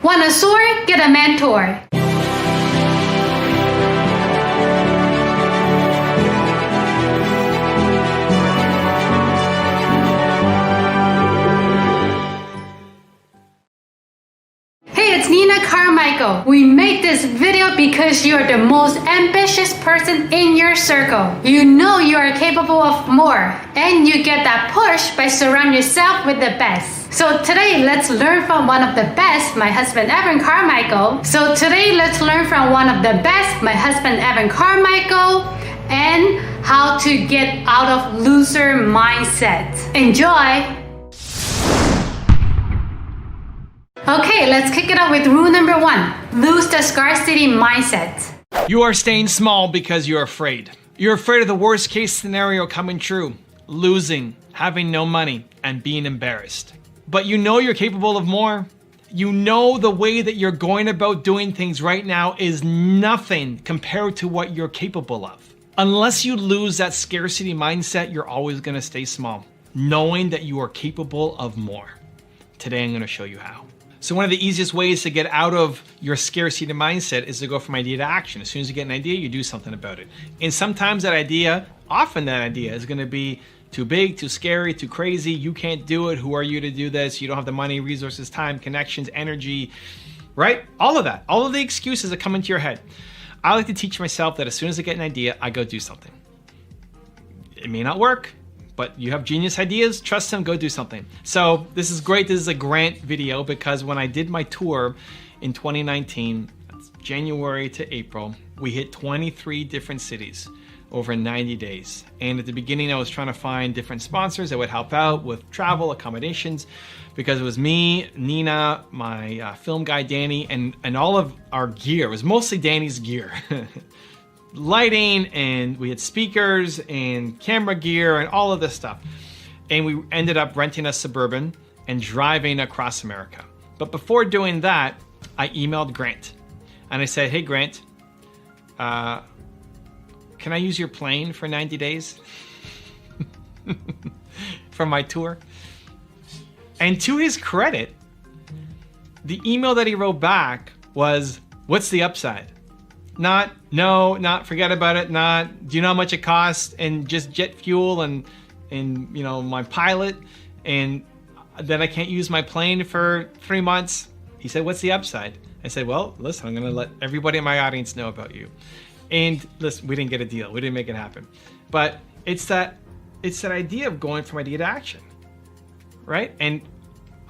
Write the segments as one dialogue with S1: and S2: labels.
S1: Want a soar? Get a mentor. Hey, it's Nina Carmichael. We made this video because you're the most ambitious person in your circle. You know you are capable of more, and you get that push by surrounding yourself with the best. So today, let's learn from one of the best, my husband Evan Carmichael. And how to get out of loser mindset. Enjoy! Okay, let's kick it off with rule number 1. Lose the scarcity mindset.
S2: You are staying small because you're afraid. You're afraid of the worst case scenario coming true, losing, having no money, and being embarrassed. But you know you're capable of more. You know the way that you're going about doing things right now is nothing compared to what you're capable of. Unless you lose that scarcity mindset, you're always going to stay small, knowing that you are capable of more. Today, I'm going to show you how. So one of the easiest ways to get out of your scarcity mindset is to go from idea to action. As soon as you get an idea, you do something about it. And sometimes often that idea is going to be too big, too scary, too crazy. You can't do it. Who are you to do this? You don't have the money, resources, time, connections, energy, right? All of that, all of the excuses that come into your head. I like to teach myself that as soon as I get an idea, I go do something. It may not work, but you have genius ideas, trust them, go do something. So this is great. This is a Grant video because when I did my tour in 2019, that's January to April, we hit 23 different cities over 90 days. And at the beginning, I was trying to find different sponsors that would help out with travel, accommodations, because it was me, Nina, my film guy, Danny, and all of our gear. It was mostly Danny's gear. Lighting, and we had speakers and camera gear and all of this stuff. And we ended up renting a Suburban and driving across America. But before doing that, I emailed Grant. And I said, hey, Grant, can I use your plane for 90 days for my tour? And to his credit, the email that he wrote back was, what's the upside? Not, no, not forget about it, not, do you know how much it costs? And just jet fuel and you know, my pilot, and then I can't use my plane for 3 months. He said, what's the upside? I said, well, listen, I'm gonna let everybody in my audience know about you. And listen, we didn't get a deal. We didn't make it happen. But it's that idea of going from idea to action, right? And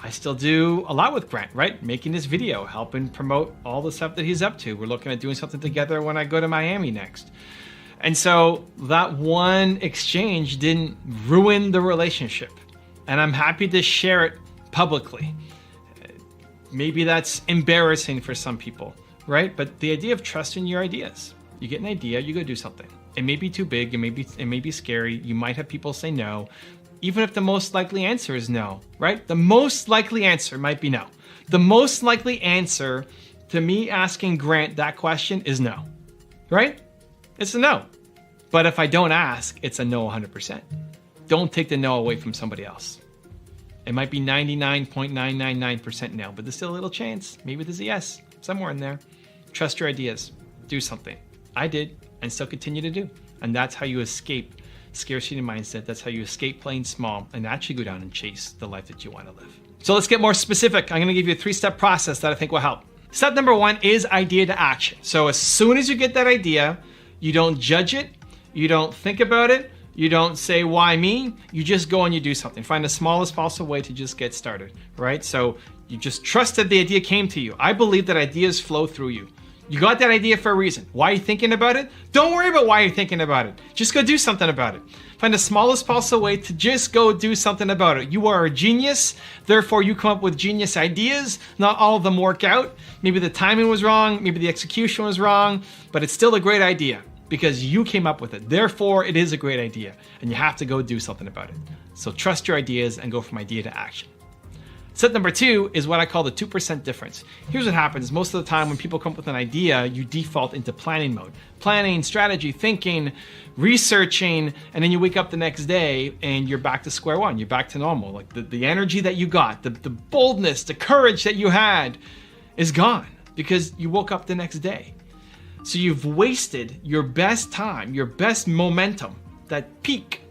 S2: I still do a lot with Grant, right? Making this video, helping promote all the stuff that he's up to. We're looking at doing something together when I go to Miami next. And so that one exchange didn't ruin the relationship. And I'm happy to share it publicly. Maybe that's embarrassing for some people, right? But the idea of trusting your ideas. You get an idea, you go do something. It may be too big, it may be scary. You might have people say no, even if the most likely answer is no, right? The most likely answer might be no. The most likely answer to me asking Grant that question is no, right? It's a no. But if I don't ask, it's a no 100%. Don't take the no away from somebody else. It might be 99.999% no, but there's still a little chance. Maybe there's a yes somewhere in there. Trust your ideas. Do something. I did, and still continue to do. And that's how you escape scarcity mindset. That's how you escape playing small and actually go down and chase the life that you want to live. So let's get more specific. I'm going to give you a 3-step process that I think will help. Step number 1 is idea to action. So as soon as you get that idea, you don't judge it. You don't think about it. You don't say, why me? You just go and you do something. Find the smallest possible way to just get started, right? So you just trust that the idea came to you. I believe that ideas flow through you. You got that idea for a reason. Why are you thinking about it? Don't worry about why you're thinking about it. Just go do something about it. Find the smallest possible way to just go do something about it. You are a genius, therefore you come up with genius ideas. Not all of them work out. Maybe the timing was wrong, maybe the execution was wrong, but it's still a great idea because you came up with it. Therefore, it is a great idea and you have to go do something about it. So trust your ideas and go from idea to action. Step number 2 is what I call the 2% difference. Here's what happens. Most of the time when people come up with an idea, you default into planning mode. Planning, strategy, thinking, researching, and then you wake up the next day and you're back to square one. You're back to normal. Like the energy that you got, the boldness, the courage that you had, is gone because you woke up the next day. So you've wasted your best time, your best momentum, that peak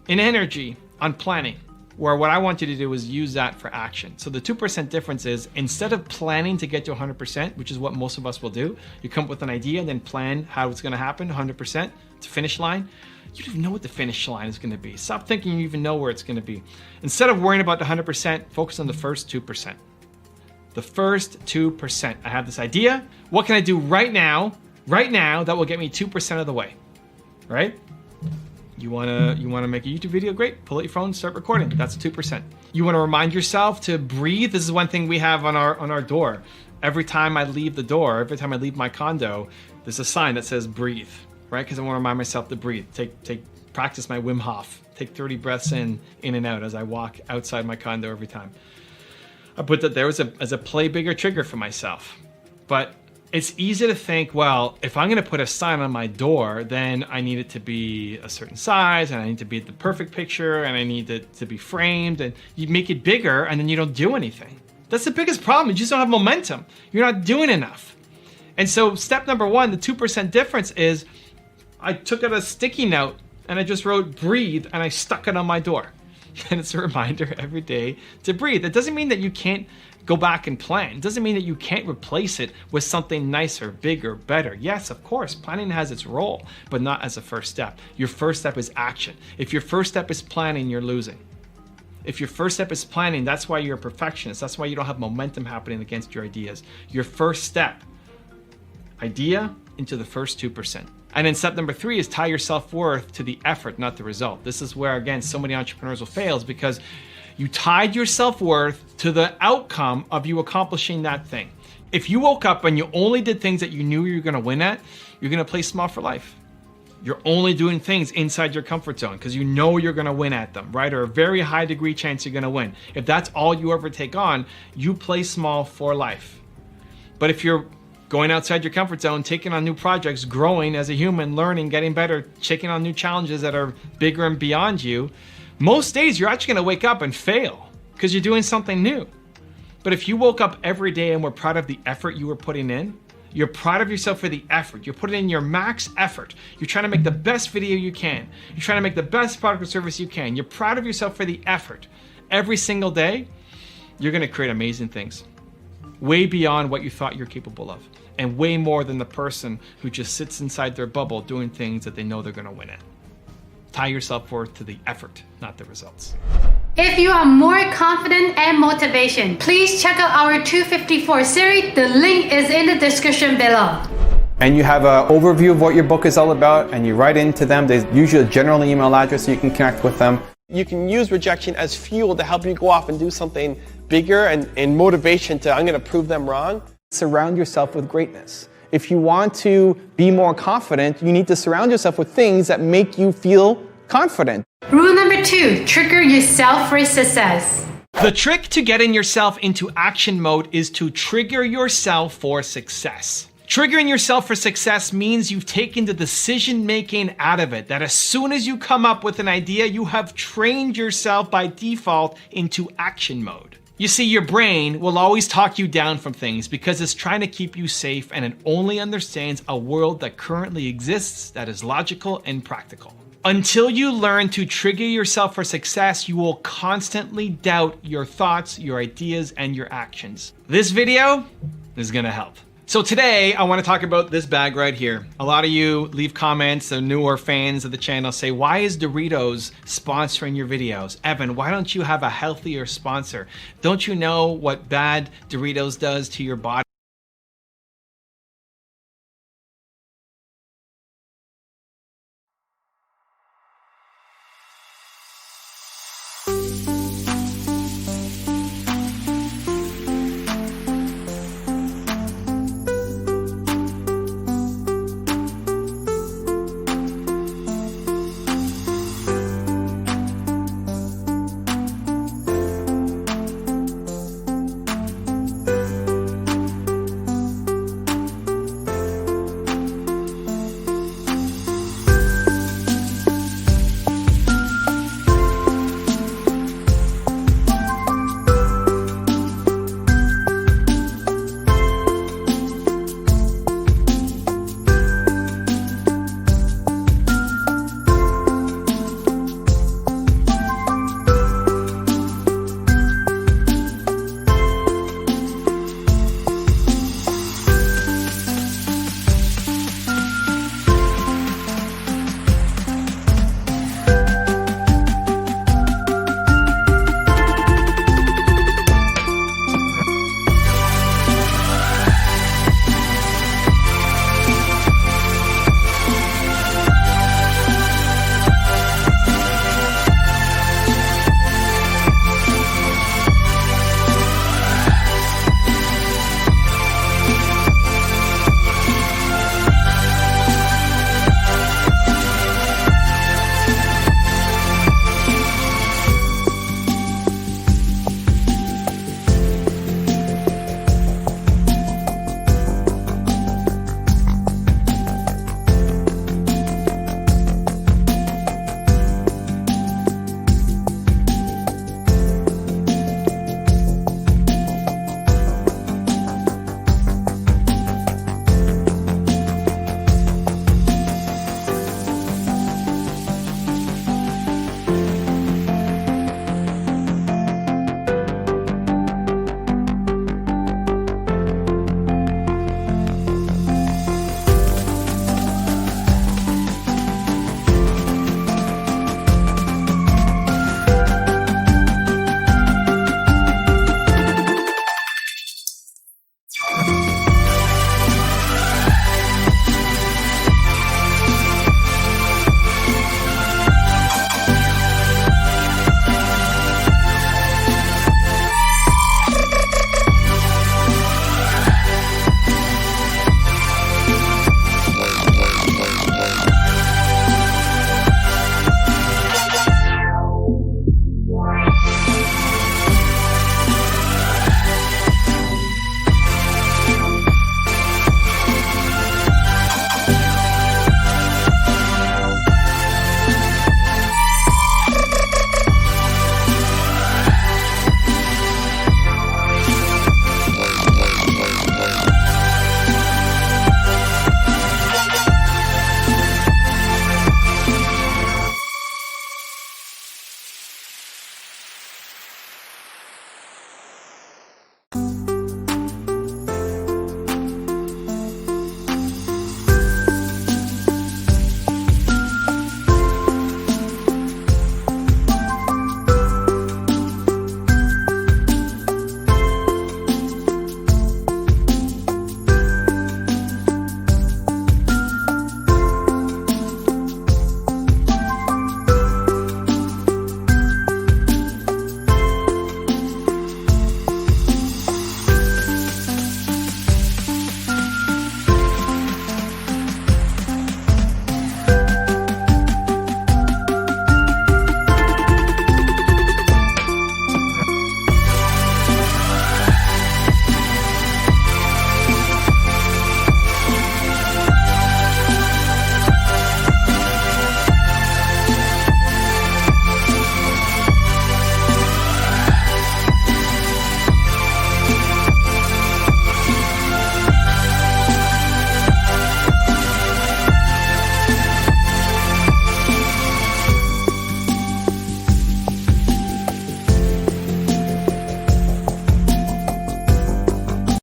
S2: in energy on planning, where what I want you to do is use that for action. So the 2% difference is, instead of planning to get to 100%, which is what most of us will do, you come up with an idea and then plan how it's gonna happen 100% to finish line. You don't even know what the finish line is gonna be. Stop thinking you even know where it's gonna be. Instead of worrying about the 100%, focus on the first 2%. The first 2%. I have this idea. What can I do right now that will get me 2% of the way, right? You wanna make a YouTube video? Great, pull out your phone, start recording. That's 2%. You wanna remind yourself to breathe. This is one thing we have on our door. Every time I leave the door, every time I leave my condo, there's a sign that says breathe, right? Because I wanna remind myself to breathe. Practice my Wim Hof. Take 30 breaths in and out as I walk outside my condo every time. I put that there as a play bigger trigger for myself. But it's easy to think, well, if I'm gonna put a sign on my door, then I need it to be a certain size, and I need to be the perfect picture, and I need it to be framed, and you make it bigger, and then you don't do anything. That's the biggest problem. You just don't have momentum. You're not doing enough. And so step number one, the 2% difference is, I took out a sticky note, and I just wrote breathe, and I stuck it on my door. And it's a reminder every day to breathe. It doesn't mean that you can't go back and plan. It doesn't mean that you can't replace it with something nicer, bigger, better. Yes, of course, planning has its role, but not as a first step. Your first step is action. If your first step is planning, you're losing. If your first step is planning, that's why you're a perfectionist. That's why you don't have momentum happening against your ideas. Your first step, idea into the first 2%. And then step number 3 is tie your self-worth to the effort, not the result. This is where, again, so many entrepreneurs will fail, is because you tied your self-worth to the outcome of you accomplishing that thing. If you woke up and you only did things that you knew you were gonna win at, you're gonna play small for life. You're only doing things inside your comfort zone because you know you're gonna win at them, right? Or a very high degree chance you're gonna win. If that's all you ever take on, you play small for life. But if you're going outside your comfort zone, taking on new projects, growing as a human, learning, getting better, taking on new challenges that are bigger and beyond you, most days you're actually gonna wake up and fail because you're doing something new. But if you woke up every day and were proud of the effort you were putting in, you're proud of yourself for the effort, you're putting in your max effort, you're trying to make the best video you can, you're trying to make the best product or service you can, you're proud of yourself for the effort every single day, you're gonna create amazing things. Way beyond what you thought you're capable of. And way more than the person who just sits inside their bubble doing things that they know they're gonna win at. Tie your self-worth to the effort, not the results.
S1: If you are more confident and motivation, please check out our 254 series. The link is in the description below.
S3: And you have an overview of what your book is all about, and you write into them. There's usually a general email address so you can connect with them.
S4: You can use rejection as fuel to help you go off and do something bigger, and motivation to, I'm going to prove them wrong.
S3: Surround yourself with greatness. If you want to be more confident, you need to surround yourself with things that make you feel confident.
S1: Rule number 2, trigger yourself for success.
S2: The trick to getting yourself into action mode is to trigger yourself for success. Triggering yourself for success means you've taken the decision making out of it, that as soon as you come up with an idea, you have trained yourself by default into action mode. You see, your brain will always talk you down from things because it's trying to keep you safe, and it only understands a world that currently exists that is logical and practical. Until you learn to trigger yourself for success, you will constantly doubt your thoughts, your ideas, and your actions. This video is gonna help. So today, I wanna talk about this bag right here. A lot of you leave comments, the newer fans of the channel say, why is Doritos sponsoring your videos? Evan, why don't you have a healthier sponsor? Don't you know what bad Doritos does to your body?